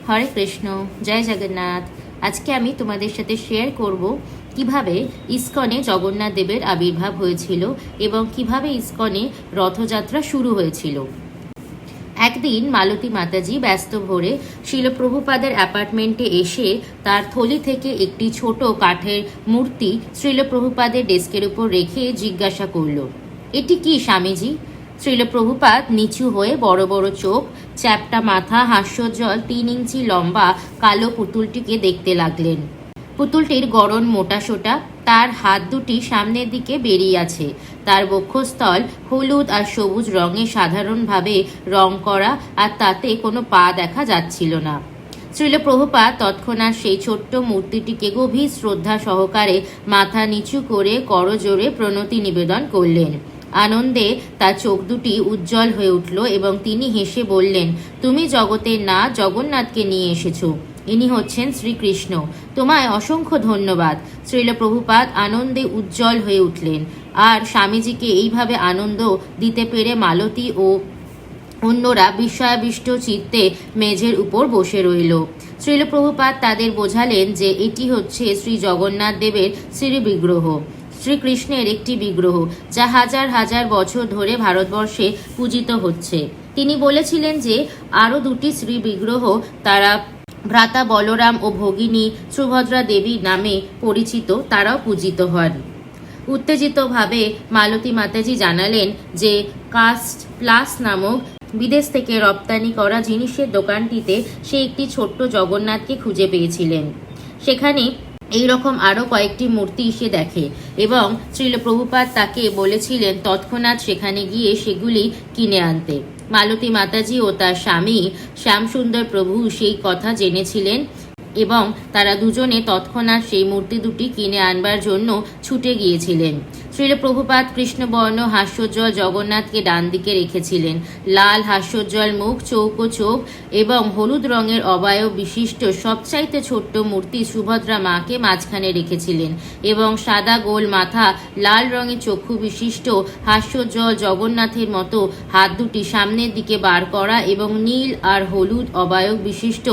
হরে কৃষ্ণ, জয় জগন্নাথ। আজকে আমি তোমাদের সাথে শেয়ার করব কিভাবে ইস্কনে জগন্নাথ দেবের আবির্ভাব হয়েছিল এবং কিভাবে ইস্কনে রথযাত্রা শুরু হয়েছিল। একদিন মালতী মাতাজি ব্যস্ত ভোরে শিল প্রভুপাদের অ্যাপার্টমেন্টে এসে তার থলি থেকে একটি ছোট কাঠের মূর্তি শ্রীল প্রভুপাদের ডেস্কের উপর রেখে জিজ্ঞাসা করল, এটি কি স্বামীজি? শ্রীল প্রভুপাদ নিচু হয়ে বড় বড় চোখ, চ্যাপ্টা মাথা, হাস্যোজ্জ্বল 3 ইঞ্চি লম্বা কালো পুতুলটিকে দেখতে লাগলেন। পুতুলটির গড়ন মোটাসোটা, তার হাত দুটি সামনের দিকে বেরিয়ে আছে, তার বক্ষস্থল হলুদ আর সবুজ রঙে সাধারণভাবে রং করা, আর তাতে কোনো পা দেখা যাচ্ছিল না। শ্রীল প্রভুপাদ তৎক্ষণাৎ সেই ছোট্ট মূর্তিটিকে গভীর শ্রদ্ধা সহকারে মাথা নিচু করে করজোড়ে প্রণতি নিবেদন করলেন। আনন্দে তার চোখ দুটি উজ্জ্বল হয়ে উঠল এবং তিনি হেসে বললেন, তুমি জগতের নাথ জগন্নাথকে নিয়ে এসেছো। ইনি হচ্ছেন শ্রীকৃষ্ণ। তোমায় অসংখ্য ধন্যবাদ। শ্রীল প্রভুপাদ আনন্দে উজ্জ্বল হয়ে উঠলেন, আর স্বামীজিকে এইভাবে আনন্দ দিতে পেরে মালতী ও অন্যরা বিস্ময়াবিষ্ট চিত্তে মেঝের উপর বসে রইল। শ্রীল প্রভুপাদ তাদের বোঝালেন যে এটি হচ্ছে শ্রী জগন্নাথ দেবের শ্রীবিগ্রহ, শ্রীকৃষ্ণের একটি বিগ্রহ, যা হাজার হাজার বছর ধরে ভারতবর্ষে পূজিত হচ্ছে। তিনি বলেছিলেন যে আরও 2টি শ্রী বিগ্রহ, তারা ভ্রাতা বলরাম ও ভগিনী সুভদ্রা দেবী নামে পরিচিত, তারাও পূজিত হন। উত্তেজিতভাবে মালতী মাতাজি জানালেন যে কাস্ট প্লাস নামক বিদেশ থেকে রপ্তানি করা জিনিসের দোকানটিতে সে একটি ছোট্ট জগন্নাথকে খুঁজে পেয়েছিলেন। সেখানে এইরকম আরও কয়েকটি মূর্তি সে দেখে এবং শ্রীল প্রভুপাদ তাকে বলেছিলেন তৎক্ষণাৎ সেখানে গিয়ে সেগুলি কিনে আনতে। মালতী মাতাজি ও তার স্বামী শ্যামসুন্দর প্রভু সেই কথা জেনেছিলেন এবং তারা দুজনে তৎক্ষণাৎ সেই মূর্তি দুটি কিনে আনবার জন্য ছুটে গিয়েছিলেন। শ্রীল প্রভুপাদ কৃষ্ণবর্ণ হাস্যোজ্জ্বল জগন্নাথকে ডান দিকে রেখেছিলেন। লাল হাস্যোজ্জ্বল মুখ, চৌকো চোখ এবং হলুদ রঙের অবয়ব বিশিষ্ট সবচাইতে ছোট্ট মূর্তি সুভদ্রা মাকে মাঝখানে রেখেছিলেন এবং সাদা গোল মাথা, লাল রঙের চক্ষু বিশিষ্ট হাস্যোজ্জ্বল জগন্নাথের মতো হাত দুটি সামনের দিকে বার করা এবং নীল আর হলুদ অবয়ব বিশিষ্ট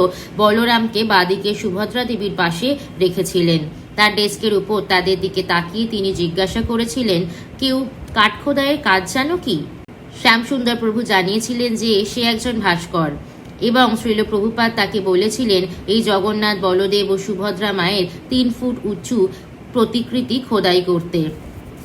বলরামকে বাদিকে সুভদ্রা দেবীর পাশে রেখেছিলেন। তার ডেস্কের উপর তাদের দিকে তাকিয়ে তিনি জিজ্ঞাসা করেছিলেন, কেউ কাঠখোদাইয়ের কাজ জানো কি? শ্যামসুন্দর প্রভু জানিয়েছিলেন যে সে একজন ভাস্কর এবং শ্রীল প্রভুপাদ তাকে বলেছিলেন এই জগন্নাথ, বলদেব ও সুভদ্রা মায়ের 3 ফুট উঁচু প্রতিকৃতি খোদাই করতে।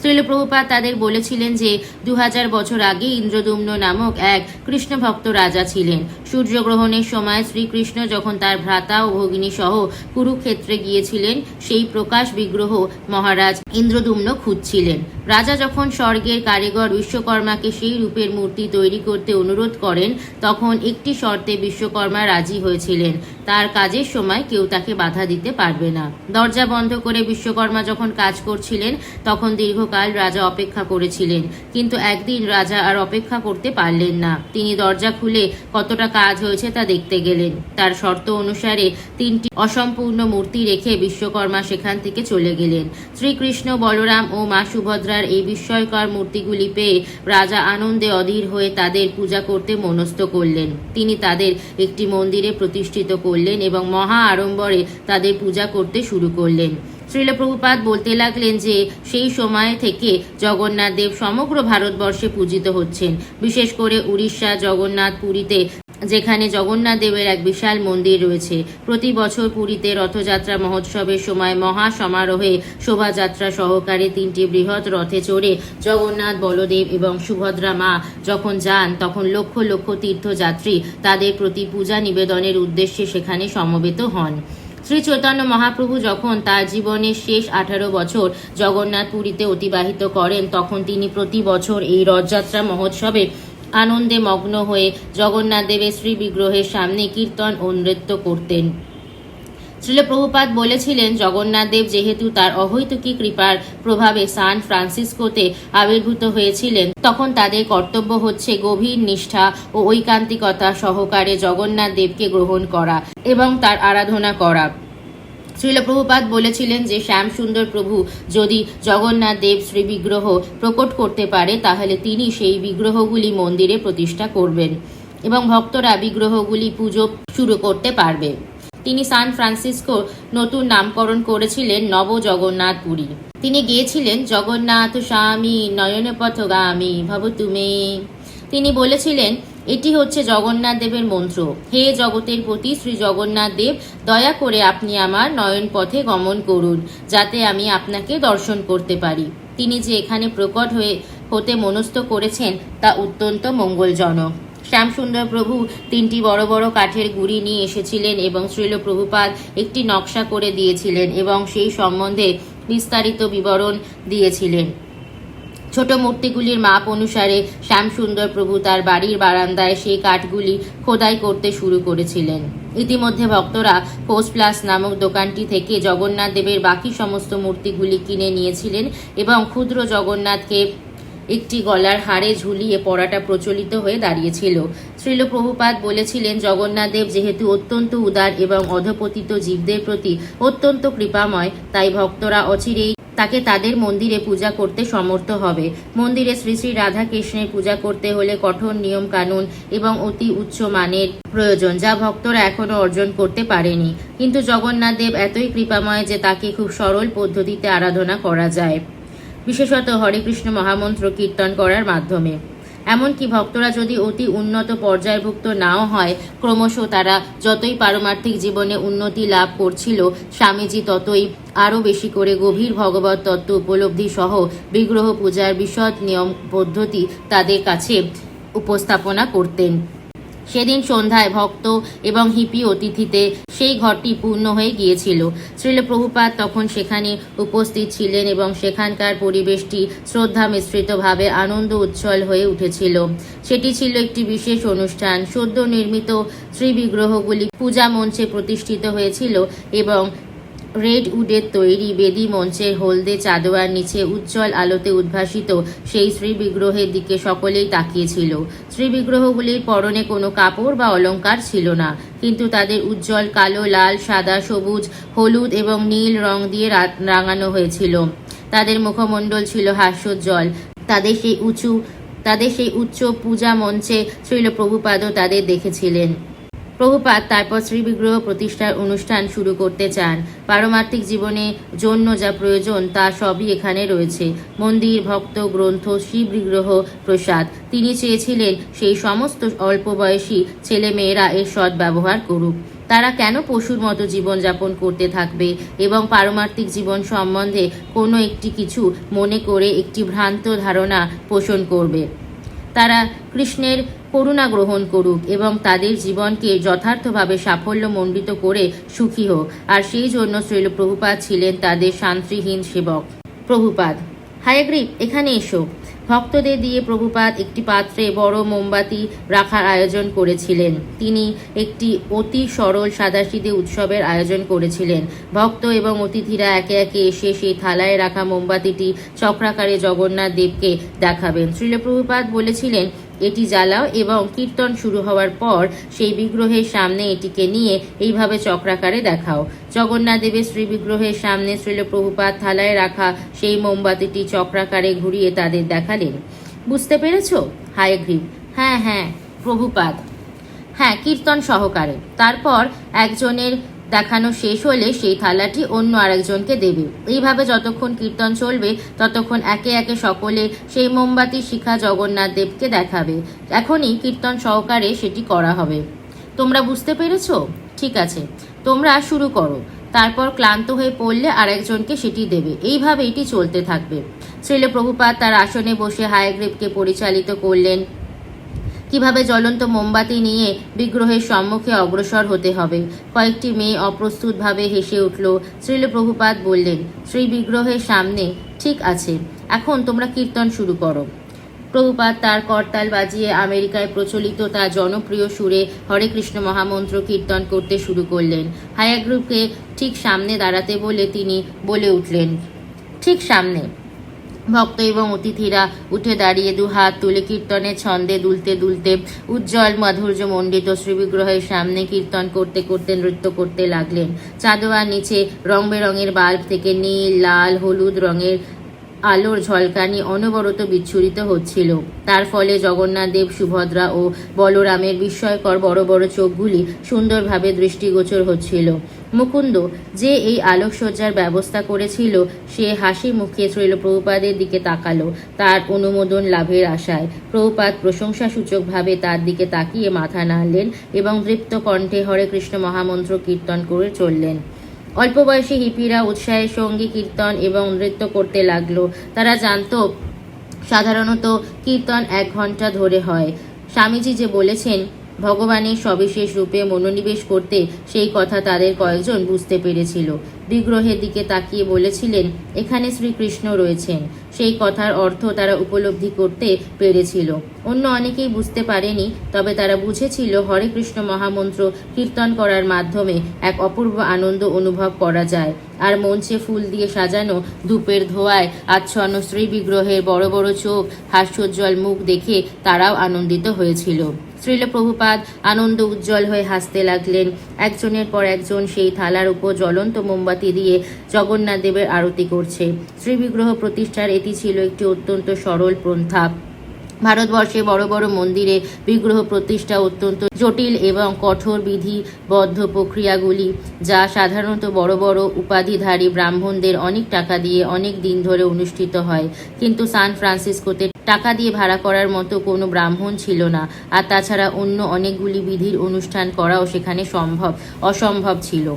শ্রীল প্রভুপাদ তাদের বলেছিলেন যে 2000 বছর আগে ইন্দ্রদুম্ন নামক এক কৃষ্ণ ভক্ত রাজা ছিলেন। সূর্যগ্রহণের সময় শ্রীকৃষ্ণ যখন তার ভ্রাতা ও ভগিনী সহ কুরুক্ষেত্রে গিয়েছিলেন, সেই প্রকাশ বিগ্রহ মহারাজ ইন্দ্রদুম্ন খুঁজছিলেন। রাজা যখন স্বর্গের কারিগর বিশ্বকর্মাকে সেই রূপের মূর্তি তৈরি করতে অনুরোধ করেন, তখন একটি শর্তে বিশ্বকর্মা রাজি হয়েছিলেন, তার কাজের সময় কেউ তাকে বাধা দিতে পারবে না। দরজা বন্ধ করে বিশ্বকর্মা যখন কাজ করছিলেন, তখন দীর্ঘকাল রাজা অপেক্ষা করেছিলেন, কিন্তু একদিন রাজা আর অপেক্ষা করতে পারলেন না। তিনি দরজা খুলে কতটা কাজ হয়েছে তা দেখতে গেলেন। তার শর্ত অনুসারে 3টি অসম্পূর্ণ মূর্তি রেখে বিশ্বকর্মা সেখান থেকে চলে গেলেন। শ্রীকৃষ্ণ, বলরাম ও মা সুভদ্রার এই বিস্ময়কর মূর্তিগুলি পেয়ে রাজা আনন্দে অধীর হয়ে তাদের পূজা করতে মনস্থ করলেন। তিনি তাদের একটি মন্দিরে প্রতিষ্ঠিত করলেন এবং মহা আড়ম্বরে তাদের পূজা করতে শুরু করলেন। শ্রীল প্রভুপাদ বলতে লাগলেন যে সেই সময় থেকে জগন্নাথ দেব সমগ্র ভারতবর্ষে পূজিত হচ্ছেন, বিশেষ করে উড়িষ্যা জগন্নাথ পুরীতে, যেখানে জগন্নাথ দেবের এক বিশাল মন্দির রয়েছে। প্রতি বছর পুরীতে রথযাত্রা মহোৎসবের সময় মহা সমারোহে শোভাযাত্রা সহকারে 3টি বৃহৎ রথে চড়ে জগন্নাথ, বলদেব এবং সুভদ্রা মা যখন যান, তখন লক্ষ লক্ষ তীর্থযাত্রী তাদের প্রতি পূজা নিবেদনের উদ্দেশ্যে সেখানে সমবেত হন। শ্রী চৈতন্য মহাপ্রভু যখন তার জীবনের শেষ 18 বছর জগন্নাথ পুরীতে অতিবাহিত করেন, তখন তিনি প্রতি বছর এই রথযাত্রা মহোৎসবে আনন্দে মগ্ন হয়ে জগন্নাথ দেবের শ্রী বিগ্রহের সামনে কীর্তন ও নৃত্য করতেন। শ্রীল প্রভুপাদ বলেছিলেন, জগন্নাথ দেব যেহেতু তার অহৈতুকী কৃপার প্রভাবে সান ফ্রান্সিসকোতে আবির্ভূত হয়েছিলেন, তখন তাদের কর্তব্য হচ্ছে গভীর নিষ্ঠা ও ঐকান্তিকতা সহকারে জগন্নাথ দেবকে গ্রহণ করা এবং তার আরাধনা করা। শ্রীল প্রভুপাদ বলেছিলেন যে শ্যামসুন্দর প্রভু যদি জগন্নাথ দেব শ্রী বিগ্রহ প্রকট করতে পারে, তাহলে তিনি সেই বিগ্রহগুলি মন্দিরে প্রতিষ্ঠা করবেন। এবং ভক্তরা বিগ্রহগুলি পুজো শুরু করতে পারবে। তিনি সান ফ্রান্সিসকো নতুন নামকরণ করেছিলেন নব জগন্নাথ পুরী। তিনি গেয়েছিলেন জগন্নাথ স্বামী নয়নপথগামী ভবতু মে। তিনি বলেছিলেন, এটি হচ্ছে জগন্নাথ দেবের মন্ত্র, হে জগতের প্রতি শ্রী জগন্নাথ দেব, দয়া করে আপনি আমার নয়ন পথে গমন করুন, যাতে আমি আপনাকে দর্শন করতে পারি। তিনি যে এখানে প্রকট হতে মনস্থ করেছেন তা অত্যন্ত মঙ্গলজনক। শ্যামসুন্দর প্রভু 3টি বড় বড় কাঠের গুঁড়ি নিয়ে এসেছিলেন এবং শ্রীল প্রভুপাদ একটি নকশা করে দিয়েছিলেন এবং সেই সম্বন্ধে বিস্তারিত বিবরণ দিয়েছিলেন। ছোট মূর্তিগুলির মাপ অনুসারে শ্যামসুন্দর প্রভু তার বাড়ির বারান্দায় সেই কাঠগুলি খোদাই করতে শুরু করেছিলেন। ইতিমধ্যে ভক্তরা কোস প্লাস নামক দোকানটি থেকে জগন্নাথ দেবের বাকি সমস্ত মূর্তিগুলি কিনে নিয়েছিলেন এবং ক্ষুদ্র জগন্নাথকে একটি গলার হাড়ে ঝুলিয়ে পড়াটা প্রচলিত হয়ে দাঁড়িয়েছিল। শ্রীল প্রভুপাদ বলেছিলেন, জগন্নাথ দেব যেহেতু অত্যন্ত উদার এবং অধপতিত জীবদের প্রতি অত্যন্ত কৃপাময়, তাই ভক্তরা অচিরেই তাকে তাদের মন্দিরে পূজা করতে সমর্থ হবে। মন্দিরে শ্রী শ্রী রাধাকৃষ্ণের পূজা করতে হলে কঠোর নিয়ম কানুন এবং অতি উচ্চ মানের প্রয়োজন, যা ভক্তরা এখনো অর্জন করতে পারেনি। কিন্তু জগন্নাথ দেব এতই কৃপাময় যে তাকে খুব সরল পদ্ধতিতে আরাধনা করা যায়, বিশেষত হরে কৃষ্ণ মহামন্ত্র কীর্তন করার মাধ্যমে। এমনকি ভক্তরা যদি অতি উন্নত পর্যায়ভুক্ত নাও হয়, ক্রমশ তারা যতই পারমার্থিক জীবনে উন্নতি লাভ করছিল, স্বামীজি ততই আরও বেশি করে গভীর ভগবত তত্ত্ব উপলব্ধি সহ বিগ্রহ পূজার বিশদ নিয়ম পদ্ধতি তাদের কাছে উপস্থাপনা করতেন। সেদিন সন্ধ্যায় ভক্ত এবং হিপি অতিথিতে সেই ঘরটি পূর্ণ হয়ে গিয়েছিল। শ্রীল প্রভুপাদ তখন সেখানে উপস্থিত ছিলেন এবং সেখানকার পরিবেশটি শ্রদ্ধা মিশ্রিতভাবে আনন্দ উচ্ছল হয়ে উঠেছিল। সেটি ছিল একটি বিশেষ অনুষ্ঠান। সদ্য নির্মিত শ্রীবিগ্রহগুলি পূজা মঞ্চে প্রতিষ্ঠিত হয়েছিল এবং রেড উডের তৈরি বেদি মঞ্চের হলদে চাদোয়ার নিচে উজ্জ্বল আলোতে উদ্ভাসিত সেই শ্রীবিগ্রহের দিকে সকলেই তাকিয়েছিল। শ্রীবিগ্রহগুলির পরনে কোনো কাপড় বা অলংকার ছিল না, কিন্তু তাদের উজ্জ্বল কালো, লাল, সাদা, সবুজ, হলুদ এবং নীল রং দিয়ে রাঙানো হয়েছিল। তাদের মুখমণ্ডল ছিল হাস্যোজ্জ্বল। তাদের সেই উচ্চ পূজা মঞ্চে শ্রীল প্রভুপাদও তাদের দেখেছিলেন। প্রভুপাদ তারপর শ্রীবিগ্রহ প্রতিষ্ঠার অনুষ্ঠান শুরু করতে চান। পারমার্থিক জীবনের জন্য যা প্রয়োজন তা সবই এখানে রয়েছে: মন্দির, ভক্ত, গ্রন্থ, শ্রীবিগ্রহ, প্রসাদ। তিনি চেয়েছিলেন সেই সমস্ত অল্প বয়সী ছেলেমেয়েরা এর সদ্ব্যবহার করুক। তারা কেন পশুর মতো জীবনযাপন করতে থাকবে এবং পারমার্থিক জীবন সম্বন্ধে কোনো একটি কিছু মনে করে একটি ভ্রান্ত ধারণা পোষণ করবে? তারা কৃষ্ণের করুণা গ্রহণ করুক এবং তাদের জীবনকে যথার্থভাবে সাফল্যমণ্ডিত করে সুখী হোক। আর সেই জন্য শ্রীল প্রভুপাদ ছিলেন তাদের শান্তিহীন সেবক। প্রভুপাদ: হায়গ্রীব, এখানে এসো। ভক্তদের দিয়ে প্রভুপাদ একটি পাত্রে বড় মোমবাতি রাখার আয়োজন করেছিলেন। তিনি একটি অতি সরল সাদাসিধে উৎসবের আয়োজন করেছিলেন। ভক্ত এবং অতিথিরা একে একে এসে সেই থালায় রাখা মোমবাতিটি চক্রাকারে জগন্নাথ দেবকে দেখাবেন। শ্রীল প্রভুপাদ বলেছিলেন, এটি জ্বালাও এবং কীর্তন শুরু হওয়ার পর সেই বিগ্রহের সামনে এটিকে নিয়ে এইভাবে চক্রাকারে দেখাও। জগন্নাথ দেবের শ্রী বিগ্রহের সামনে শ্রীল প্রভুপাদ থালায় রাখা সেই মোমবাতিটি চক্রাকারে ঘুরিয়ে তাদের দেখালেন। বুঝতে পেরেছ? হায়গ্রীব: হ্যাঁ প্রভুপাদ। হ্যাঁ, কীর্তন সহকারে। তারপর একজনের দেখানো শেষ হলে সেই থালাটি অন্য আরেকজনকে দেবে। এইভাবে যতক্ষণ কীর্তন চলবে ততক্ষণ একে একে সকলে সেই মোমবাতির শিখা জগন্নাথ দেবকে দেখাবে। এখনই কীর্তন সহকারে সেটি করা হবে। তোমরা বুঝতে পেরেছ? ঠিক আছে, তোমরা শুরু করো। তারপর ক্লান্ত হয়ে পড়লে আরেকজনকে সেটি দেবে। এইভাবে এটি চলতে থাকবে। শ্রীল প্রভুপাদ তার আসনে বসে হায়গ্রীবকে পরিচালিত করলেন কিভাবে জ্বলন্ত মোমবাতি নিয়ে বিগ্রহের সম্মুখে অগ্রসর হতে হবে। কয়েকটি মেয়ে অপ্রস্তুতভাবে হেসে উঠল। শ্রীল প্রভুপাদ বললেন, শ্রী বিগ্রহের সামনে ঠিক আছে, এখন তোমরা কীর্তন শুরু করো। প্রভুপাদ তার করতাল বাজিয়ে আমেরিকায় প্রচলিত তার জনপ্রিয় সুরে হরে কৃষ্ণ মহামন্ত্র কীর্তন করতে শুরু করলেন। হায়গ্রীবকে ঠিক সামনে দাঁড়াতে বলে তিনি বলে উঠলেন, ঠিক সামনে। ভক্ত এবং অতিথিরা উঠে দাঁড়িয়ে দুহাত তুলে কীর্তনের ছন্দে দুলতে দুলতে উজ্জ্বল মাধুর্য মণ্ডিত শ্রীবিগ্রহের সামনে কীর্তন করতে করতে নৃত্য করতে লাগলেন। চাঁদোয়ার নিচে রং বেরঙের বাল্ব থেকে নীল, লাল, হলুদ রঙের আলোর ঝলকানি অনবরত বিচ্ছুরিত হচ্ছিল। তার ফলে জগন্নাথ দেব, সুভদ্রা ও বলরামের বিস্ময়কর বড় বড় চোখগুলি সুন্দরভাবে দৃষ্টিগোচর হচ্ছিল। মুকুন্দ যে এই আলোকসজ্জার ব্যবস্থা করেছিল, সে হাসি মুখে শ্রীল প্রভুপাদের দিকে তাকালো তার অনুমোদন লাভের আশায়। প্রভুপাদ প্রশংসাসূচকভাবে তার দিকে তাকিয়ে মাথা নাড়লেন এবং দৃপ্ত কণ্ঠে হরে কৃষ্ণ মহামন্ত্র কীর্তন করে চললেন। অল্প বয়সী হিপিরা উৎসাহের সঙ্গে কীর্তন এবং নৃত্য করতে লাগলো। তারা জানত সাধারণত কীর্তন 1 ঘন্টা ধরে হয়। স্বামীজি যে বলেছেন ভগবানের সবিশেষ রূপে মনোনিবেশ করতে, সেই কথা তাদের কয়েকজন বুঝতে পেরেছিল। বিগ্রহের দিকে তাকিয়ে বলেছিলেন, এখানে শ্রীকৃষ্ণ রয়েছেন। সেই কথার অর্থ তারা উপলব্ধি করতে পেরেছিল। অন্য অনেকেই বুঝতে পারেনি, তবে তারা বুঝেছিল হরে কৃষ্ণ মহামন্ত্র কীর্তন করার মাধ্যমে এক অপূর্ব আনন্দ অনুভব করা যায়। আর মঞ্চে ফুল দিয়ে সাজানো ধূপের ধোঁয়ায় আচ্ছন্ন শ্রী বিগ্রহের বড় বড় চোখ, হাস্যোজ্জ্বল মুখ দেখে তারাও আনন্দিত হয়েছিল। শ্রীল প্রভুপাদ আনন্দ উজ্জ্বল হয়ে হাসতে লাগলেন। একজনের পর একজন সেই থালার উপর জ্বলন্ত মোমবাতি দিয়ে জগন্নাথ দেবের আরতি করছে। শ্রীবিগ্রহ প্রতিষ্ঠার এটি ছিল একটি অত্যন্ত সরল পন্থা। ভারতবর্ষে বড় বড় মন্দিরে বিগ্রহ প্রতিষ্ঠা অত্যন্ত জটিল এবং কঠোর বিধিবদ্ধ প্রক্রিয়াগুলি, যা সাধারণত বড় বড় উপাধিধারী ব্রাহ্মণদের অনেক টাকা দিয়ে অনেক দিন ধরে অনুষ্ঠিত হয়। কিন্তু সান ফ্রান্সিসকোতে টাকা দিয়ে ভাড়া করার মতো কোনো ব্রাহ্মণ ছিল না। আর তাছাড়া অন্য অনেকগুলি বিধির অনুষ্ঠান করাও সেখানে অসম্ভব ছিল।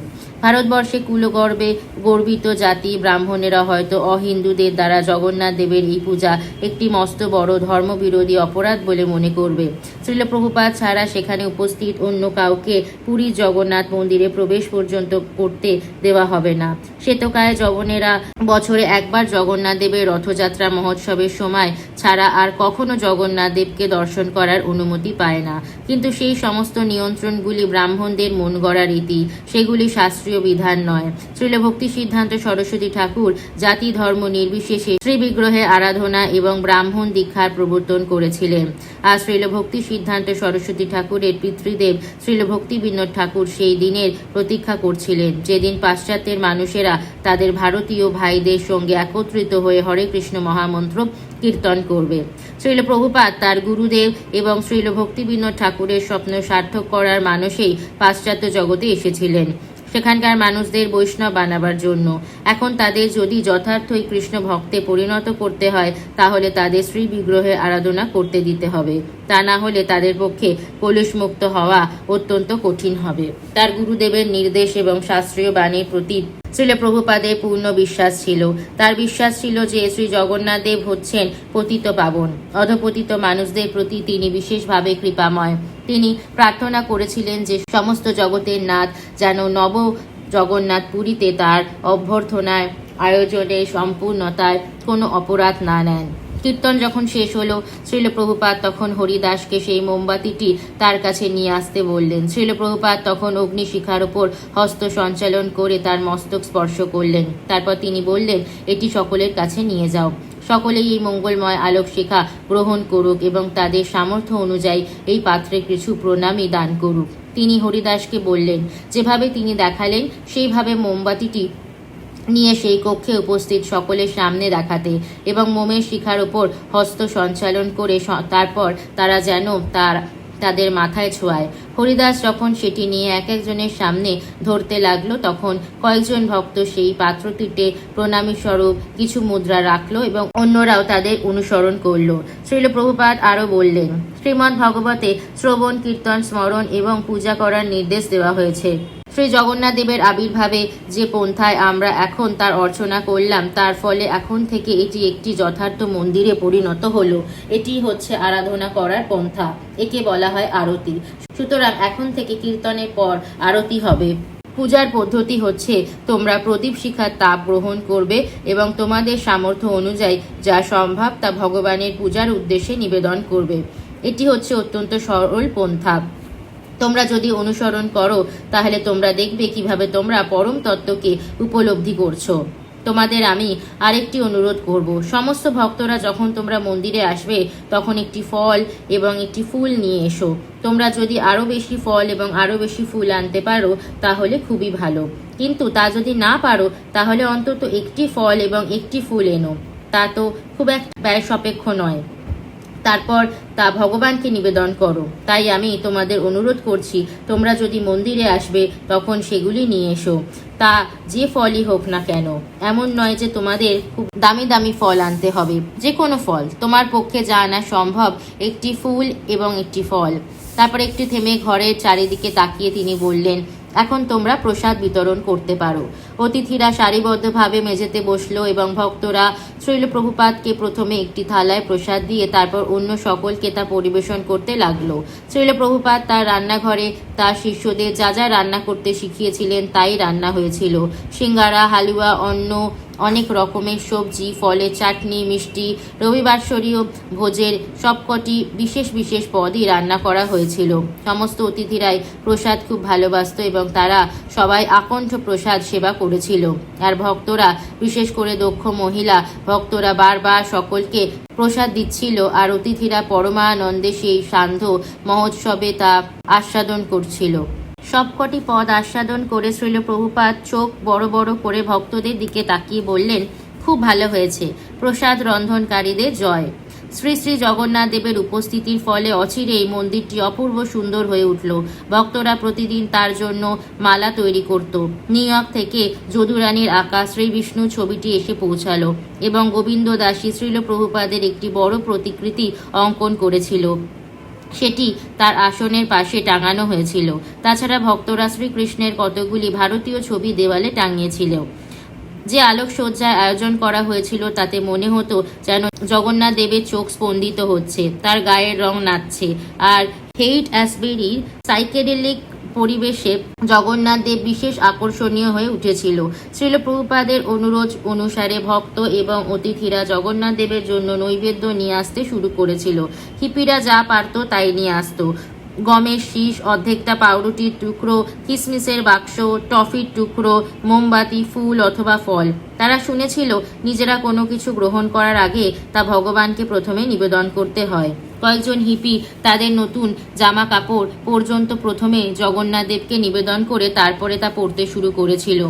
ভারতবর্ষে কুলগর্বে গর্বিত জাতি ব্রাহ্মণেরা হয়তো অহিন্দুদের দ্বারা জগন্নাথ দেবের এই পূজা একটি মস্ত বড় ধর্মবিরোধী অপরাধ বলে মনে করবে। শ্রীল প্রভুপাদ ছাড়া সেখানে উপস্থিত অন্য কাউকে পুরীর জগন্নাথ মন্দিরে প্রবেশ পর্যন্ত করতে দেওয়া হবে না। শ্বেতকায় যবনেরা বছরে একবার জগন্নাথ দেবের রথযাত্রা মহোৎসবের সময় ছাড়া আর কখনো জগন্নাথ দেবকে দর্শন করার অনুমতি পায় না। কিন্তু সেই সমস্ত নিয়ন্ত্রণগুলি ব্রাহ্মণদের মন গড়া রীতি, সেগুলি শাস্ত্রীয় বিধান নয়। শ্রীল ভক্তি সিদ্ধান্ত সরস্বতী ঠাকুর জাতি ধর্ম নির্বিশেষে শ্রী বিগ্রহে আরাধনা এবং ব্রাহ্মণ দীক্ষার প্রবর্তন করেছিলেন। আর শ্রীল ভক্তি সিদ্ধান্ত সরস্বতী ঠাকুরের পিতৃদেব শ্রীল ভক্তি বিনোদ ঠাকুর সেই দিনের প্রতীক্ষা করছিলেন, যেদিন পাশ্চাত্যের মানুষেরা তাদের ভারতীয় ভাইদের সঙ্গে একত্রিত হয়ে হরে কৃষ্ণ মহামন্ত্র কীর্তন করবে। শ্রীল প্রভুপাদ তার গুরুদেব এবং শ্রীল ভক্তি বিনোদ ঠাকুরের স্বপ্ন সার্থক করার মানসেই পাশ্চাত্য জগতে এসেছিলেন, সেখানকার মানুষদের বৈষ্ণব বানাবার জন্য। এখন তাদের যদি যথার্থই কৃষ্ণ ভক্তে পরিণত করতে হয়, তাহলে তাদের শ্রী বিগ্রহে আরাধনা করতে দিতে হবে। তা না হলে তাদের পক্ষে কলুষমুক্ত হওয়া অত্যন্ত কঠিন হবে। তার গুরুদেবের নির্দেশ এবং শাস্ত্রীয় বাণীর প্রতি শ্রীল প্রভুপাদের পূর্ণ বিশ্বাস ছিল। তার বিশ্বাস ছিল যে শ্রী জগন্নাথ দেব হচ্ছেন পতিত পাবন। অধপতিত মানুষদের প্রতি তিনি বিশেষভাবে কৃপাময়। তিনি প্রার্থনা করেছিলেন যে সমস্ত জগতের নাথ যেন নব জগন্নাথ পুরীতে তার অভ্যর্থনায় আয়োজনে সম্পূর্ণতায় কোনো অপরাধ না নেন। কীর্তন যখন শেষ হলো, শ্রীল প্রভুপাদ তখন হরিদাসকে সেই মোমবাতিটি তার কাছে নিয়ে আসতে বললেন। শ্রীল প্রভুপাদ তখন অগ্নিশিখার ওপর হস্ত সঞ্চালন করে তার মস্তক স্পর্শ করলেন। তারপর তিনি বললেন, এটি সকলের কাছে নিয়ে যাও। সকলেই এই মঙ্গলময় আলোক শিখা গ্রহণ করুক এবং তাদের সামর্থ্য অনুযায়ী এই পাত্রে কিছু প্রণামী দান করুক। তিনি হরিদাসকে বললেন, যেভাবে তিনি দেখালেন সেইভাবে মোমবাতিটি নিয়ে সেই কক্ষে উপস্থিত সকলের সামনে দেখাতে এবং মোমের শিখার ওপর হস্ত সঞ্চালন করে তারপর তারা যেন তাদের মাথায় ছোঁয়ায়। হরিদাস যখন সেটি নিয়ে এক একজনের সামনে ধরতে লাগলো, তখন কয়েকজন ভক্ত সেই পাত্রটিতে প্রণামী স্বরূপ কিছু মুদ্রা রাখলো এবং অন্যরাও তাদের অনুসরণ করলো। শ্রীল প্রভুপাদ আরও বললেন, শ্রীমদ্ ভগবতে শ্রবণ, কীর্তন, স্মরণ এবং পূজা করার নির্দেশ দেওয়া হয়েছে। শ্রী জগন্নাথ দেবের আবির্ভাবে যে পন্থায় আমরা এখন তার অর্চনা করলাম, তার ফলে এখন থেকে এটি একটি যথার্থ মন্দিরে পরিণত হলো। এটি হচ্ছে আরাধনা করার পন্থা। একে বলা হয় আরতি। সুতরাং এখন থেকে কীর্তনের পর আরতি হবে। পূজার পদ্ধতি হচ্ছে, তোমরা প্রদীপ শিখার তাপ গ্রহণ করবে এবং তোমাদের সামর্থ্য অনুযায়ী যা সম্ভব তা ভগবানের পূজার উদ্দেশ্যে নিবেদন করবে। এটি হচ্ছে অত্যন্ত সরল পন্থা। তোমরা যদি অনুসরণ করো, তাহলে তোমরা দেখবে কিভাবে তোমরা পরম তত্ত্বকে উপলব্ধি করছো। তোমাদের আমি আরেকটি অনুরোধ করব, সমস্ত ভক্তরা যখন তোমরা মন্দিরে আসবে, তখন একটি ফল এবং একটি ফুল নিয়ে এসো। তোমরা যদি আরও বেশি ফল এবং আরও বেশি ফুল আনতে পারো, তাহলে খুবই ভালো। কিন্তু তা যদি না পারো, তাহলে অন্তত একটি ফল এবং একটি ফুল এনো। তা তো খুব এক ব্যয় সাপেক্ষ নয়। তারপর তা ভগবানকে নিবেদন করো। তাই আমি তোমাদের অনুরোধ করছি, তোমরা যদি মন্দিরে আসবে তখন সেগুলি নিয়ে এসো। তা যে ফলই হোক না কেন, এমন নয় যে তোমাদের খুব দামি দামি ফল আনতে হবে। যে কোনো ফল, তোমার পক্ষে যা আনা সম্ভব, একটি ফুল এবং একটি ফল। তারপর একটু থেমে ঘরের চারিদিকে তাকিয়ে তিনি বললেন, এখন তোমরা প্রসাদ বিতরণ করতে পারো। অতিথিরা সারিবদ্ধভাবে মেঝেতে বসলো এবং ভক্তরা শ্রীল প্রভুপাদকে প্রথমে একটি থালায় প্রসাদ দিয়ে তারপর অন্য সকলকে তা পরিবেশন করতে লাগলো। শ্রীল প্রভুপাদ তার রান্নাঘরে তার শিষ্যদের যা যা রান্না করতে শিখিয়েছিলেন তাই রান্না হয়েছিল। সিঙ্গারা, হালুয়া, অন্ন, অনেক রকমের সবজি, ফলের চাটনি, মিষ্টি, রবিবারসরীয় ভোজের সবকটি বিশেষ বিশেষ পদই রান্না করা হয়েছিল। সমস্ত অতিথিরাই প্রসাদ খুব ভালোবাসত এবং তারা সবাই আকণ্ঠ প্রসাদ সেবা করেছিল। আর ভক্তরা, বিশেষ করে দক্ষ মহিলা ভক্তরা বারবার সকলকে প্রসাদ দিচ্ছিল আর অতিথিরা পরমানন্দে সেই সান্ধ্য মহোৎসবে তা আস্বাদন করছিল। সবকটি পদ আস্বাদন করে শ্রীল প্রভুপাদ চোখ বড় বড় করে ভক্তদের দিকে তাকিয়ে বললেন, খুব ভালো হয়েছে, প্রসাদ রন্ধনকারীদের জয়। শ্রী শ্রী জগন্নাথ দেবের উপস্থিতির ফলে অচিরেই মন্দিরটি অপূর্ব সুন্দর হয়ে উঠল। ভক্তরা প্রতিদিন তার জন্য মালা তৈরি করত। নিউ ইয়র্ক থেকে যদুরানীর আঁকা শ্রী বিষ্ণু ছবিটি এসে পৌঁছালো এবং গোবিন্দ দাসী শ্রীল প্রভুপাদের একটি বড় প্রতিকৃতি অঙ্কন করেছিল। সেটি তার আসনের পাশে টাঙানো হয়েছিল। তাছাড়া ভক্তরা শ্রীকৃষ্ণের কতগুলি ভারতীয় ছবি দেওয়ালে টাঙিয়েছিল। যে আলোকসজ্জার আয়োজন করা হয়েছিল তাতে মনে হতো যেন জগন্নাথ দেবের চোখ স্পন্দিত হচ্ছে, তার গায়ের রং নাচছে। আর হেইট অ্যাসবেরির সাইকেডেলিক পরিবেশে জগন্নাথ দেব বিশেষ আকর্ষণীয় হয়ে উঠেছিল। শ্রীল প্রভুপাদের অনুরোধ অনুসারে ভক্ত এবং অতিথিরা জগন্নাথ দেবের জন্য নৈবেদ্য নিয়ে আসতে শুরু করেছিল। হিপিরা যা পারত তাই নিয়ে আসতো। গমের শীষ, অর্ধেকটা পাউরুটির টুকরো, কিশমিশের বাক্স, টফির টুকরো, মোমবাতি, ফুল অথবা ফল। তারা শুনেছিল নিজেরা কোনো কিছু গ্রহণ করার আগে তা ভগবানকে প্রথমে নিবেদন করতে হয়। কয়েকজন হিপি তাদের নতুন জামা কাপড় পর্যন্ত প্রথমে জগন্নাথ দেবকে নিবেদন করে তারপরে তা পরতে শুরু করেছিল।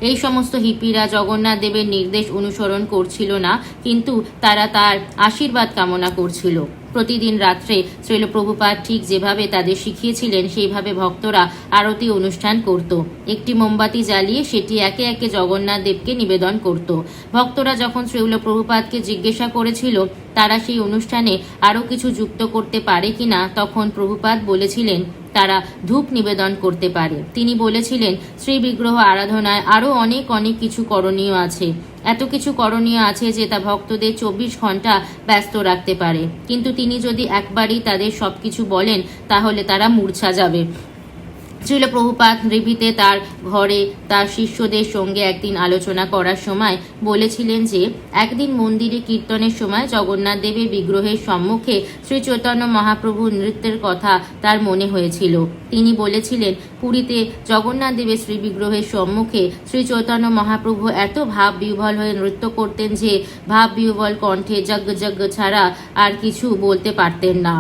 এই সমস্ত হিপিরা জগন্নাথ দেবের নির্দেশ অনুসরণ করছিল না, কিন্তু তারা তার আশীর্বাদ কামনা করছিল। প্রতিদিন রাত্রে শ্রীল প্রভুপাদ ঠিক যেভাবে তাদের শিখিয়েছিলেন সেইভাবে ভক্তরা আরতি অনুষ্ঠান করত। একটি মোমবাতি জ্বালিয়ে সেটি একে একে জগন্নাথ দেবকে নিবেদন করত। ভক্তরা যখন শ্রীল প্রভুপাদকে জিজ্ঞাসা করেছিল তারা সেই অনুষ্ঠানে আরও কিছু যুক্ত করতে পারে কিনা, তখন প্রভুপাদ বলেছিলেন তারা ধূপ নিবেদন করতে পারে। তিনি বলেছিলেন শ্রী বিগ্রহ আরাধনায় আরও অনেক অনেক কিছু করণীয় আছে। এত কিছু করণীয় আছে যে তা ভক্তদের 24 ঘন্টা ব্যস্ত রাখতে পারে, কিন্তু তিনি যদি একবারই তাদের সবকিছু বলেন তাহলে তারা মূর্ছা যাবে। শ্রীল প্রভুপাদ নিভৃতে তার ঘরে তার শিষ্যদের সঙ্গে একদিন আলোচনা করার সময় বলেছিলেন যে একদিন মন্দিরে কীর্তনের সময় জগন্নাথ দেবের বিগ্রহের সম্মুখে শ্রী চৈতন্য মহাপ্রভুর নৃত্যের কথা তার মনে হয়েছিল। তিনি বলেছিলেন, পুরীতে জগন্নাথ দেবের শ্রী বিগ্রহের সম্মুখে শ্রী চৈতন্য মহাপ্রভু এত ভাব বিহ্বল হয়ে নৃত্য করতেন যে ভাব বিহ্বল কণ্ঠে যজ্ঞ যজ্ঞ ছাড়া আর কিছু বলতে পারতেন না।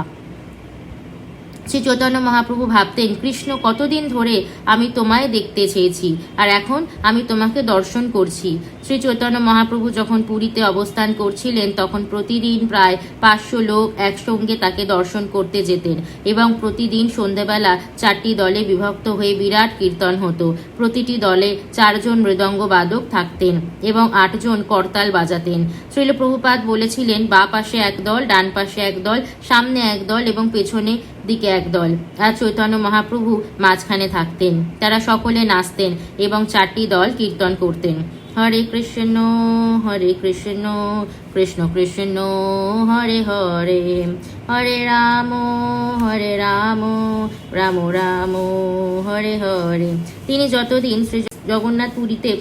শ্রী চৈতন্য মহাপ্রভু ভাবতেন, কৃষ্ণ, কতদিন ধরে আমি তোমায় দেখতে চেয়েছি আর এখন আমি তোমাকে দর্শন করছি। শ্রী চৈতন্য মহাপ্রভু যখন পুরীতে অবস্থান করছিলেন তখন প্রতিদিন প্রায় 500 লোক একসঙ্গে তাকে দর্শন করতে যেতেন এবং প্রতিদিন সন্ধ্যাবেলা 4টি দলে বিভক্ত হয়ে বিরাট কীর্তন হতো। প্রতিটি দলে 4 জন মৃদঙ্গ বাদক থাকতেন এবং 8 জন করতাল বাজাতেন। শ্রীল প্রভুপাদ বলেছিলেন, বাঁ পাশে এক দল, ডান পাশে এক দল, সামনে এক দল এবং পেছনে দিকে এক দল, আর চৈতন্য মহাপ্রভু মাঝখানে থাকতেন। তারা সকলে নাচতেন এবং 4টি দল কীর্তন করতেন। হরে কৃষ্ণ কৃষ্ণ কৃষ্ণ হরে হরে, হরে রাম রাম রাম হরে হরে। তিনি যতদিন শ্রী জগন্নাথ পুরীতে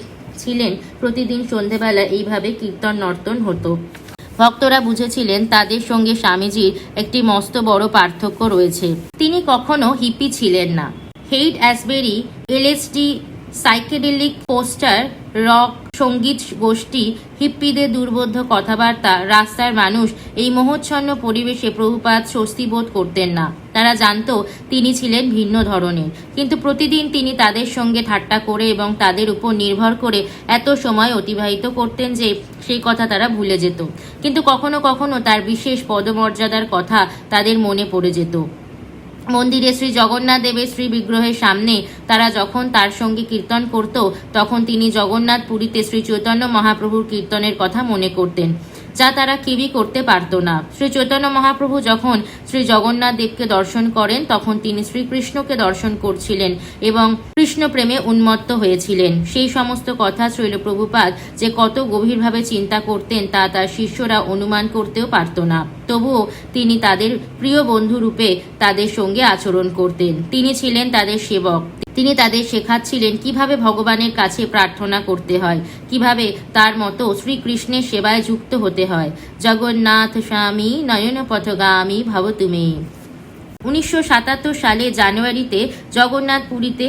ছিলেন প্রতিদিন সন্ধেবেলা এইভাবে কীর্তন নর্তন হতো। ভক্তরা বুঝেছিলেন তাদের সঙ্গে স্বামীজির একটি মস্ত বড় পার্থক্য রয়েছে। তিনি কখনো হিপি ছিলেন না। Haight Ashbury, LSD psychedelic poster, rock সঙ্গীত গোষ্ঠী, হিপ্পিদের দুর্বোধ্য কথাবার্তা, রাস্তার মানুষ, এই মোহচ্ছন্ন পরিবেশে প্রভুপাদ স্বস্তি বোধ করতেন না। তারা জানত তিনি ছিলেন ভিন্ন ধরনের, কিন্তু প্রতিদিন তিনি তাদের সঙ্গে ঠাট্টা করে এবং তাদের উপর নির্ভর করে এত সময় অতিবাহিত করতেন যে সেই কথা তারা ভুলে যেত। কিন্তু কখনো কখনো তার বিশেষ পদমর্যাদার কথা তাদের মনে পড়ে যেত। মন্দিরে শ্রী জগন্নাথ দেবের শ্রী বিগ্রহের সামনে তারা যখন তার সঙ্গে কীর্তন করত, তখন তিনি জগন্নাথ পুরীতে শ্রী চৈতন্য মহাপ্রভুর কীর্তনের কথা মনে করতেন, যা তারা কেউই করতে পারত না। শ্রী চৈতন্য মহাপ্রভু যখন শ্রী জগন্নাথ দেবকে দর্শন করেন, তখন তিনি শ্রীকৃষ্ণকে দর্শন করছিলেন এবং কৃষ্ণ প্রেমে উন্মত্ত হয়েছিলেন। সেই সমস্ত কথা শ্রীল প্রভুপাদ যে কত গভীরভাবে চিন্তা করতেন তা তার শিষ্যরা অনুমান করতেও পারত না। তবুও তিনি তাদের প্রিয় বন্ধু রূপে তাদের সঙ্গে আচরণ করতেন। তিনি ছিলেন তাদের সেবক। তিনি তাদের শেখাচ্ছিলেন কিভাবে ভগবানের কাছে প্রার্থনা করতে হয়, কিভাবে তার মতো শ্রীকৃষ্ণের সেবায় যুক্ত হতে হয়। জগন্নাথ স্বামী নয়ন পথগামী ভাব তুমি। 1977 সালে জানুয়ারিতে জগন্নাথ পুরীতে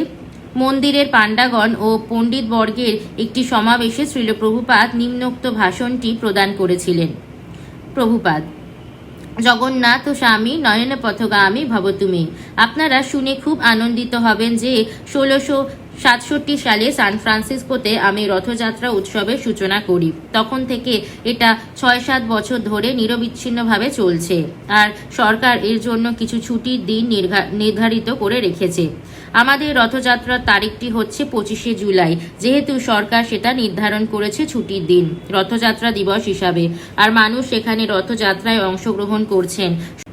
মন্দিরের পাণ্ডাগণ ও পণ্ডিত বর্গের একটি সমাবেশে শ্রীল প্রভুপাদ নিম্নোক্ত ভাষণটি প্রদান করেছিলেন। প্রভুপাদ: জগন্নাথ স্বামী নয়ন পথগামী ভব তুমি। আপনারা শুনে খুব আনন্দিত হবেন যে 1667 সালে সান ফ্রান্সিসকোতে আমি রথযাত্রা উৎসবের সূচনা করি। তখন থেকে এটা 6-7 বছর ধরে নিরবিচ্ছিন্নভাবে চলছে, আর সরকার এর জন্য কিছু ছুটির দিন নির্ধারিত করে রেখেছে। আমাদের রথযাত্রার তারিখটি হচ্ছে 25শে জুলাই, যেহেতু সরকার সেটা নির্ধারণ করেছে ছুটির দিন রথযাত্রা দিবস হিসাবে, আর মানুষ সেখানে রথযাত্রায় অংশগ্রহণ করছেন।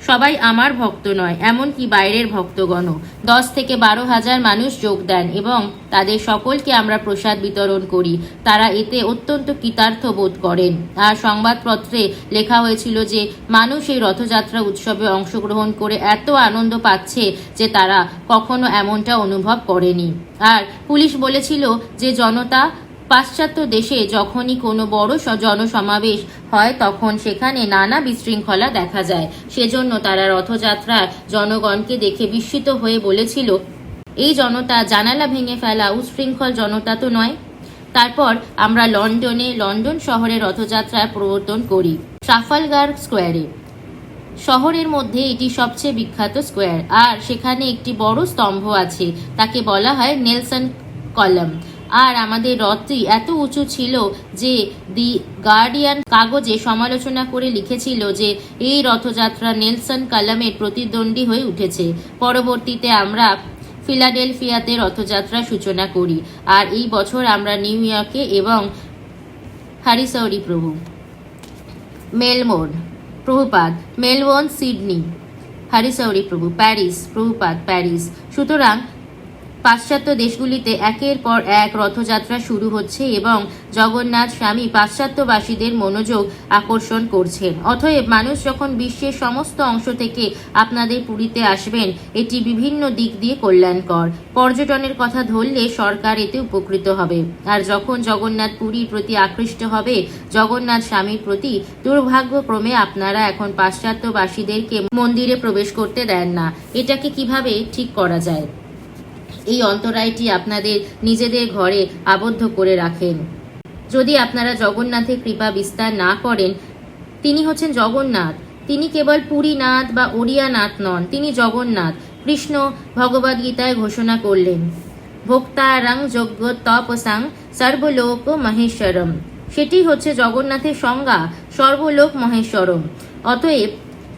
সবাই আমার ভক্ত নয়, এমনকি বাইরের ভক্তগণও। 10 থেকে 12 হাজার মানুষ যোগ দেন এবং তাদের সকলকে আমরা প্রসাদ বিতরণ করি। তারা এতে অত্যন্ত কৃতার্থ বোধ করেন। আর সংবাদপত্রে লেখা হয়েছিল যে মানুষ এই রথযাত্রা উৎসবে অংশগ্রহণ করে এত আনন্দ পাচ্ছে যে তারা কখনো এমনটা অনুভব করেনি। আর পুলিশ বলেছিল যে জনতা পাশ্চাত্য দেশে যখনই কোনো বড় জনসমাবেশ হয় তখন সেখানে নানা বিশৃঙ্খলা দেখা যায়। সেজন্য তারা রথযাত্রার জনগণকে দেখে বিস্মিত হয়ে বলেছিল, এই জনতা জানালা ভেঙে ফেলা উচ্ছৃঙ্খল জনতা তো নয়। তারপর আমরা লন্ডন শহরে রথযাত্রার প্রবর্তন করি, ট্রাফালগার স্কোয়ারে। শহরের মধ্যে এটি সবচেয়ে বিখ্যাত স্কোয়ার, আর সেখানে একটি বড় স্তম্ভ আছে, তাকে বলা হয় নেলসন কলাম। আর আমাদের রথটি এত উঁচু ছিল যে দি গার্ডিয়ান কাগজে সমালোচনা করে লিখেছিল যে এই রথযাত্রা নেলসন কলামের প্রতিদ্বন্দ্বী হয়ে উঠেছে। পরবর্তীতে আমরা ফিলাডেলফিয়াতে রথযাত্রা সূচনা করি, আর এই বছর আমরা নিউ ইয়র্কে এবং হরিসৌরি প্রভু মেলবোর্ন প্রভুপাদ, মেলবোর্ন, সিডনি, হরিসৌরি প্রভু প্যারিস প্রভুপাদ, প্যারিস। সুতরাং পাশ্চাত্য দেশগুলিতে একের পর এক রথযাত্রা শুরু হচ্ছে এবং জগন্নাথ স্বামী পাশ্চাত্যবাসীদের মনোযোগ আকর্ষণ করছেন। অতএব মানুষ যখন বিশ্বের সমস্ত অংশ থেকে আপনাদের পুরীতে আসবেন, এটি বিভিন্ন দিক দিয়ে কল্যাণকর। পর্যটনের কথা ধরলে সরকার এতে উপকৃত হবে। আর যখন জগন্নাথ পুরীর প্রতি আকৃষ্ট হবে, জগন্নাথ স্বামীর প্রতি, দুর্ভাগ্যক্রমে আপনারা এখন পাশ্চাত্যবাসীদেরকে মন্দিরে প্রবেশ করতে দেন না। এটাকে কিভাবে ঠিক করা যায়? এই অন্তরায়টি আপনাদের নিজেদের ঘরে আবদ্ধ করে রাখেন। যদি আপনারা জগন্নাথের কৃপা বিস্তার না করেন, তিনি হচ্ছেন জগন্নাথ। তিনি কেবল পুরীনাথ বা ওড়িয়ানাথ নন, তিনি জগন্নাথ। কৃষ্ণ ভগবদ্গীতায় ঘোষণা করলেন, ভোক্তারং যজ্ঞ তপসাং সর্বলোক মহেশ্বরম। সেটি হচ্ছে জগন্নাথের সংজ্ঞা, সর্বলোক মহেশ্বরম। অতএব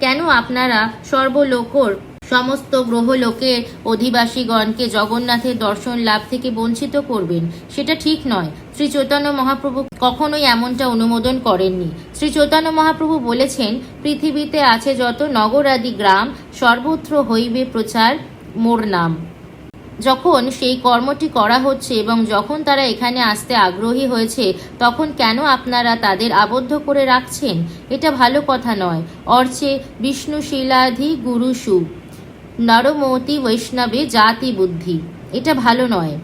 কেন আপনারা সর্বলোকর সমস্ত গ্রহলোকের অধিবাসীগণকে জগন্নাথের দর্শন লাভ থেকে বঞ্চিত করবেন? সেটা ঠিক নয়। শ্রী চৈতন্য মহাপ্রভু কখনোই এমনটা অনুমোদন করেননি। শ্রী চৈতন্য মহাপ্রভু বলেছেন, পৃথিবীতে আছে যত নগরাদি গ্রাম, সর্বত্র হইবে প্রচার মোর নাম। যখন সেই কর্মটি করা হচ্ছে এবং যখন তারা এখানে আসতে আগ্রহী হয়েছে, তখন কেন আপনারা তাদের আবদ্ধ করে রাখছেন? এটা ভালো কথা নয়। অর্চে বিষ্ণু শিলাধি গুরুসু নরমতি বৈষ্ণবে জাতি বুদ্ধি, এটা ভালো নয়।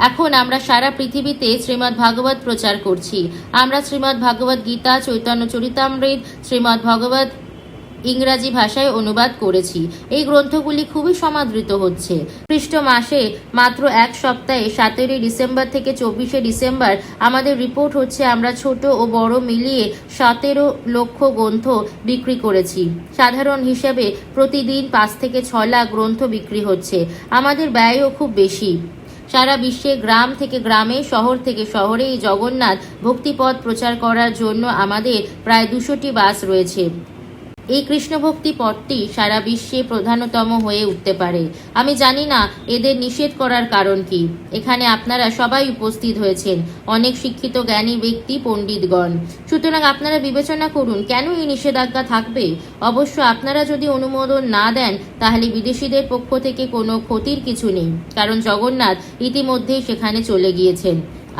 এখন আমরা সারা পৃথিবীতে শ্রীমদ্ ভাগবত প্রচার করছি। আমরা শ্রীমদ্ ভাগবত গীতা, চৈতন্য চরিতামৃত, শ্রীমদ্ ভগবত ইংরাজি ভাষায় অনুবাদ করেছি। এই গ্রন্থগুলি খুবই সমাদৃত হচ্ছে। খ্রিস্ট মাসে মাত্র এক সপ্তাহে 17 ডিসেম্বর থেকে 24 ডিসেম্বর আমাদের রিপোর্ট হচ্ছে আমরা ছোট ও বড় মিলিয়ে 17 লক্ষ গ্রন্থ বিক্রি করেছি। সাধারণ হিসেবে প্রতিদিন 5 থেকে 6 লাখ গ্রন্থ বিক্রি হচ্ছে। আমাদের ব্যয়ও খুব বেশি। সারা বিশ্বে গ্রাম থেকে গ্রামে, শহর থেকে শহরে এই জগন্নাথ ভক্তিপথ প্রচার করার জন্য আমাদের প্রায় 200টি বাস রয়েছে। এই কৃষ্ণ ভক্তি পথটি সারা বিশ্বে প্রধানতম হয়ে উঠতে পারে। আমি জানি না এদের নিষেধ করার কারণ কি। এখানে আপনারা সবাই উপস্থিত হয়েছেন, অনেক শিক্ষিত জ্ঞানী ব্যক্তি, পণ্ডিতগণ। সুতরাং আপনারা বিবেচনা করুন কেন এই নিষেধাজ্ঞা থাকবে। অবশ্য আপনারা যদি অনুমোদন না দেন তাহলে বিদেশিদের পক্ষ থেকে কোনো ক্ষতির কিছু নেই, কারণ জগন্নাথ ইতিমধ্যেই সেখানে চলে গিয়েছেন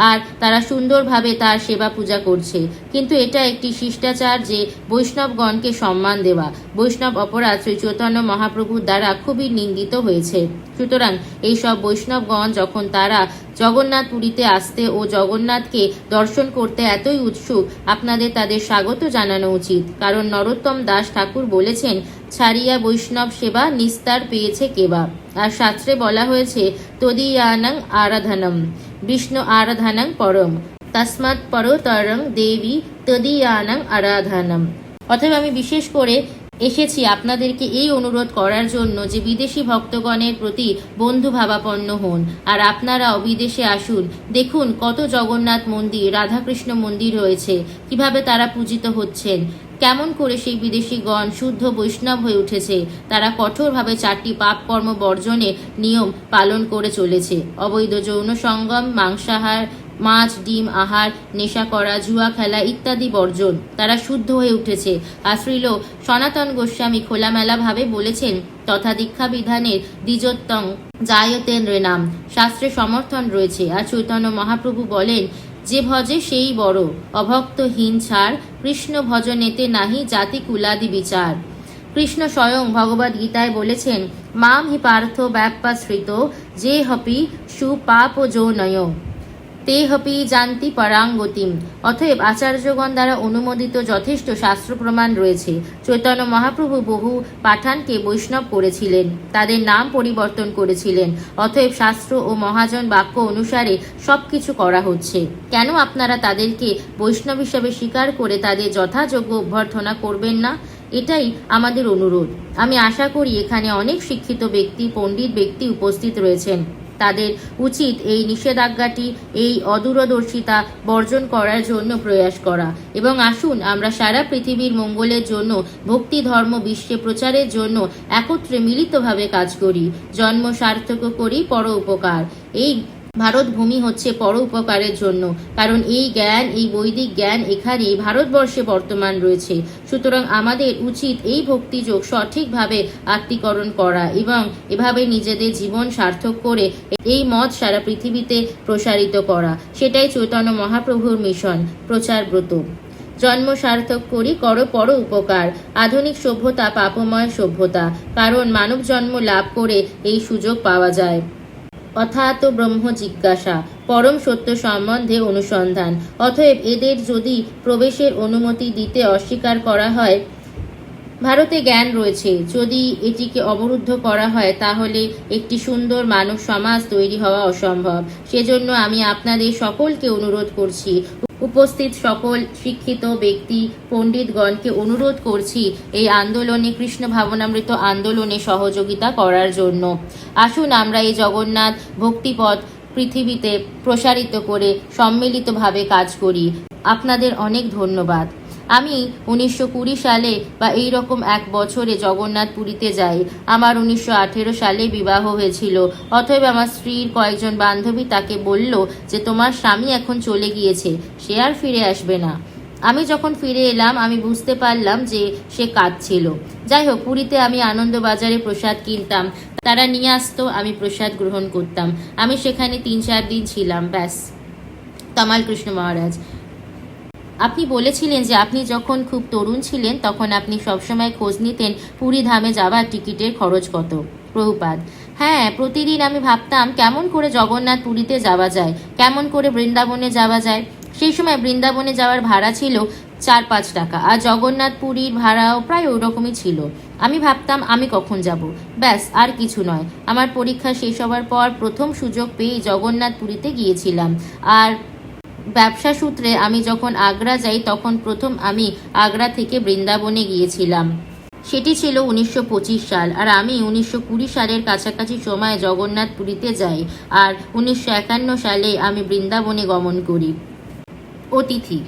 আর তারা সুন্দরভাবে তার সেবা পূজা করছে। কিন্তু এটা একটি শিষ্টাচার যে বৈষ্ণবগণকে সম্মান দেওয়া। বৈষ্ণব অপরাধ শ্রী চৈতন্য মহাপ্রভুর দ্বারা খুবই নিন্দিত হয়েছে। সুতরাং এই সব বৈষ্ণবগণ যখন তারা জগন্নাথ পুরীতে আসতে ও জগন্নাথকে দর্শন করতে এতই উৎসুক, আপনাদের তাদের স্বাগত জানানো উচিত। কারণ নরোত্তম দাস ঠাকুর বলেছেন, ছাড়িয়া বৈষ্ণব সেবা নিস্তার পেয়েছে কেবা। আর শাস্ত্রে বলা হয়েছে, তদীয়ানং আরাধনম বিষ্ণু আরাধনং পরম তস্মাৎ পরতরং দেবী তদীয়ানং আরাধনম। অতএব আমি বিশেষ করে এসেছি আপনাদেরকে এই অনুরোধ করার জন্য যে বিদেশি ভক্তগণের প্রতি বন্ধু ভাবাপন্ন হন আর আপনারাও বিদেশে আসুন। দেখুন কত জগন্নাথ মন্দির, রাধাকৃষ্ণ মন্দির রয়েছে, কিভাবে তারা পূজিত হচ্ছেন, কেমন করে সেই বিদেশিগণ শুদ্ধ বৈষ্ণব হয়ে উঠেছে। তারা কঠোরভাবে 4টি পাপ কর্ম বর্জনের নিয়ম পালন করে চলেছে। অবৈধ যৌন সঙ্গম, মাংসাহার, মাছ ডিম আহার, নেশা করা, জুয়া খেলা ইত্যাদি বর্জন। তারা শুদ্ধ হয়ে উঠেছে। আর শ্রীল সনাতন গোস্বামী খোলামেলাভাবে বলেছেন, তথা দীক্ষা বিধানের দ্বিজোত্তং জায়তেন রেনাম। শাস্ত্রে সমর্থন রয়েছে। আর চৈতন্য মহাপ্রভু বলেন, যে ভজে সেই বড়, অভক্তহীন ছাড়, কৃষ্ণ ভজনেতে নাহি জাতি কুলাদি বিচার। কৃষ্ণ স্বয়ং ভগবদ গীতায় বলেছেন, মাম হি পার্থ ব্যাপাশ্রিত যে হপি সুপাপ যৌনয় তে হপি জানতি পরাঙ্গতিম। অতএব আচার্যগণ দ্বারা অনুমোদিত যথেষ্ট শাস্ত্র প্রমাণ রয়েছে। চৈতন্য মহাপ্রভু বহু পাঠানকে বৈষ্ণব করেছিলেন, তাদের নাম পরিবর্তন করেছিলেন। অতএব শাস্ত্র ও মহাজন বাক্য অনুসারে সবকিছু করা হচ্ছে। কেন আপনারা তাদেরকে বৈষ্ণব হিসেবে স্বীকার করে তাদের যথাযোগ্য অভ্যর্থনা করবেন না? এটাই আমাদের অনুরোধ। আমি আশা করি এখানে অনেক শিক্ষিত ব্যক্তি, পণ্ডিত ব্যক্তি উপস্থিত রয়েছেন। তাদের উচিত এই নিষেধাজ্ঞাটি, এই অদূরদর্শিতা বর্জন করার জন্য প্রয়াস করা। এবং আসুন আমরা সারা পৃথিবীর মঙ্গলের জন্য, ভক্তি ধর্ম বিশ্বে প্রচারের জন্য একত্রে মিলিতভাবে কাজ করি। জন্ম সার্থক করি পর উপকার। এই ভারত ভূমি হচ্ছে পর উপকারের জন্য, কারণ এই জ্ঞান, এই বৈদিক জ্ঞান এখানে ভারতবর্ষে বর্তমান রয়েছে। সুতরাং আমাদের উচিত এই ভক্তিযোগ সঠিকভাবে আত্মীকরণ করা এবং এভাবে নিজেদের জীবন সার্থক করে এই মত সারা পৃথিবীতে প্রসারিত করা। সেটাই চৈতন্য মহাপ্রভুর মিশন, প্রচার ব্রত। জন্ম সার্থক করি কর পর উপকার। আধুনিক সভ্যতা পাপময় সভ্যতা, কারণ মানব জন্ম লাভ করে এই সুযোগ পাওয়া যায়। অথাত ব্রহ্ম জিজ্ঞাসা, পরম সত্য সম্বন্ধে অনুসন্ধান। অতএব এদের যদি প্রবেশের অনুমতি দিতে অস্বীকার করা হয়, ভারতে জ্ঞান রয়েছে, যদি এটিকে অবরুদ্ধ করা হয় তাহলে একটি সুন্দর মানব সমাজ তৈরি হওয়া অসম্ভব। সেজন্য আমি আপনাদের সকলকে অনুরোধ করছি, উপস্থিত সকল শিক্ষিত ব্যক্তি, পণ্ডিতগণকে অনুরোধ করছি এই আন্দোলনে, কৃষ্ণ ভাবনামৃত আন্দোলনে সহযোগিতা করার জন্য। আসুন আমরা এই জগন্নাথ ভক্তিপথ পৃথিবীতে প্রসারিত করে সম্মিলিতভাবে কাজ করি। আপনাদের অনেক ধন্যবাদ। আমি 1920 সালে বা এই রকম এক বছরে জগন্নাথ পুরীতে যাই। আমার 1918 সালে বিবাহ হয়েছিল। অতএব আমার স্ত্রীর কয়েকজন বান্ধবী তাকে বলল যে তোমার স্বামী এখন চলে গিয়েছে, সে আর ফিরে আসবে না। আমি যখন ফিরে এলাম আমি বুঝতে পারলাম যে সে কাঁদছিল। যাই হোক, পুরীতে আমি আনন্দবাজারে প্রসাদ কিনতাম, তারা নিয়ে আসতো, আমি প্রসাদ গ্রহণ করতাম। আমি সেখানে 3-4 দিন ছিলাম, ব্যাস। তামাল কৃষ্ণ মহারাজ, আপনি বলেছিলেন যে আপনি যখন খুব তরুণ ছিলেন তখন আপনি সবসময় খোঁজ নিতেন পুরী ধামে যাওয়ার টিকিটের খরচ কত। প্রভুপাদ, হ্যাঁ, প্রতিদিন আমি ভাবতাম কেমন করে জগন্নাথ পুরীতে যাওয়া যায়, কেমন করে বৃন্দাবনে যাওয়া যায়। সেই সময় বৃন্দাবনে যাওয়ার ভাড়া ছিল 4-5 টাকা, আর জগন্নাথ পুরীর ভাড়াও প্রায় ওই রকমই ছিল। আমি ভাবতাম আমি কখন যাব, ব্যাস আর কিছু নয়। আমার পরীক্ষা শেষ হওয়ার পর প্রথম সুযোগ পেয়ে জগন্নাথ পুরীতে গিয়েছিলাম। আর ব্যবসা সূত্রে আমি যখন আগ্রা যাই তখন প্রথম আমি আগ্রা থেকে বৃন্দাবনে গিয়েছিলাম। সেটি ছিল 1925 সাল, আর আমি 1920 সালের কাছাকাছি সময় জগন্নাথ পুরীতে যাই, আর 1951 সালে আমি বৃন্দাবনে গমন করি। অতিথি,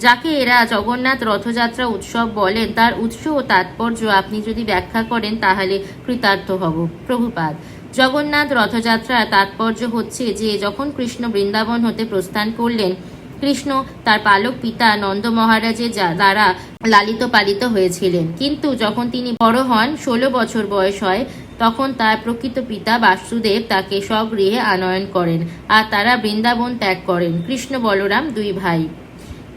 যাকে এরা জগন্নাথ রথযাত্রা উৎসব বলেন, তার উৎস ও তাৎপর্য আপনি যদি ব্যাখ্যা করেন তাহলে কৃতার্থ হব। প্রভুপাদ, জগন্নাথ রথযাত্রার তাৎপর্য হচ্ছে যে যখন কৃষ্ণ বৃন্দাবন হতে প্রস্থান করলেন, কৃষ্ণ তার পালক পিতা নন্দ মহারাজের দ্বারা লালিত পালিত হয়েছিলেন, কিন্তু যখন তিনি বড় হন, 16 বছর বয়স হয়, তখন তার প্রকৃত পিতা বাসুদেব তাকে স্বগৃহে আনয়ন করেন, আর তারা বৃন্দাবন ত্যাগ করেন। কৃষ্ণ বলরাম 2 ভাই,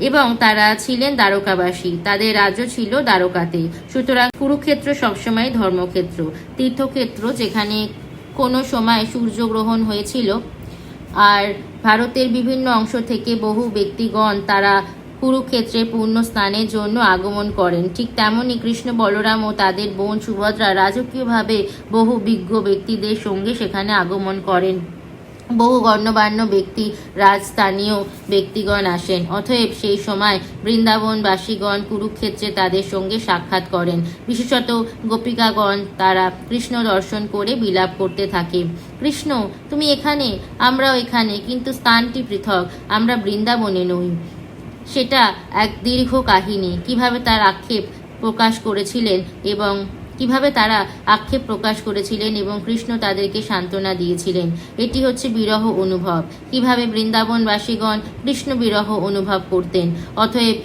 এবং তারা ছিলেন দ্বারকাবাসী। তাদের রাজ্য ছিল দ্বারকাতে। সুতরাং কুরুক্ষেত্র সবসময় ধর্মক্ষেত্র, তীর্থক্ষেত্র, যেখানে কোনো সময় সূর্যগ্রহণ হয়েছিল। আর ভারতের বিভিন্ন অংশ থেকে বহু ব্যক্তিগণ তারা কুরুক্ষেত্রে পূর্ণ স্নানের জন্য আগমন করেন। ঠিক তেমনই কৃষ্ণ বলরাম ও তাদের বোন সুভদ্রা রাজকীয়ভাবে বহু বিজ্ঞ ব্যক্তিদের সঙ্গে সেখানে আগমন করেন। বহু গণ্যমান্য ব্যক্তি, রাজস্থানীয় ব্যক্তিগণ আসেন। অতএব সেই সময় বৃন্দাবনবাসীগণ কুরুক্ষেত্রে তাদের সঙ্গে সাক্ষাৎ করেন। বিশেষত গোপিকাগণ, তারা কৃষ্ণ দর্শন করে বিলাপ করতে থাকে, কৃষ্ণ তুমি এখানে, আমরাও এখানে, কিন্তু স্থানটি পৃথক, আমরা বৃন্দাবনে নই। সেটা এক দীর্ঘ কাহিনী, কিভাবে তার আক্ষেপ প্রকাশ করেছিলেন এবং কৃষ্ণ তাদেরকে সান্ত্বনা দিয়েছিলেন। এটি হচ্ছে বিরহ অনুভব, কিভাবে বৃন্দাবনবাসীগণ কৃষ্ণ বিরহ অনুভব করতেন। অতএব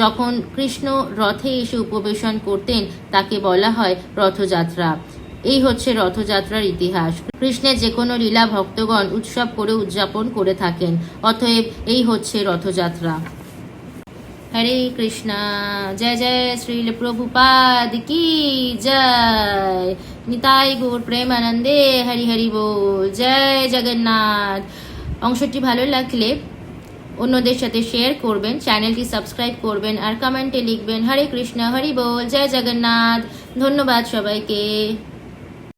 যখন কৃষ্ণ রথে এসে উপবেশন করতেন তাকে বলা হয় রথযাত্রা। এই হচ্ছে রথযাত্রার ইতিহাস। কৃষ্ণের যে কোনো লীলা ভক্তগণ উৎসব করে উদযাপন করে থাকেন। অতএব এই হচ্ছে রথযাত্রা। হরে কৃষ্ণা। জয় জয় শ্রীল প্রভুপাদ কি জয়। নিতাই গৌর প্রেমানন্দে হরি হরি বল। জয় জগন্নাথ। অংশটি ভালো লাগলে অন্যদের সাথে শেয়ার করবেন, চ্যানেলটি সাবস্ক্রাইব করবেন, আর কমেন্টে লিখবেন হরে কৃষ্ণ হরি বল, জয় জগন্নাথ। ধন্যবাদ সবাইকে।